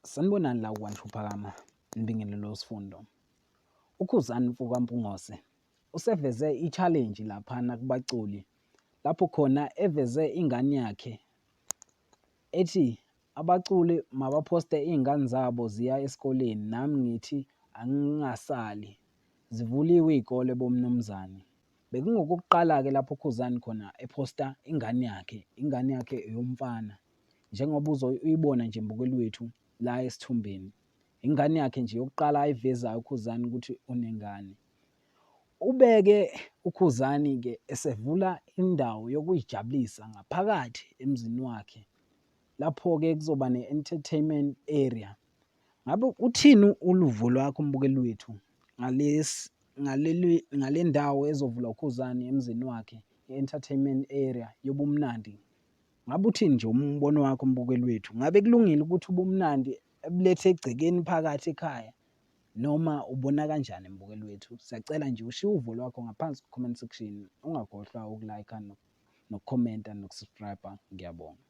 Sanibonani la kwantuphakama nibingelelo sifundo. uKhuzani mfukampungose useveze i-challenge laphana kubaculi lapho khona eveze ingane yakhe ethi abaculi mabaphoste iy'ngane zabo ziya esikoleni, nami ngithi angingasali, zivuliwe iy'kole bomnumzane. Bekungokokuqala-ke lapho uKhuzani khona ephosta ingane yakhe eyomfana, njengoba uyibona nje mbukeli wethu la esithumbeni. Ingane yakhe nje yokuqala ayivezayo uKhuzani ukuthi unengane. Ube-ke uKhuzani-ke esevula indawo yokuy'jabulisa ngaphakathi emzini wakhe, lapho-ke kuzoba ne-entertainment area. Ngabe uthini uluvo lwakho mbukeli wethu ngale ndawo ezovulwa uKhuzani emzini wakhe, i-entertainment area yobumnandi? Ngabe uthini nje umbono wakho mbukeli wethu? Ngabe kulungile ukuthi ubumnandi ebulethe ecekeni phakathi ekhaya, noma ubona kanjani mbukeli wethu? Siyacela nje ushiye uvo lwakho ngaphansi ku-comment section. Ungakhohlwa ukulayikha, nokukhomenta, nokusubscribe. Ngiyabonga.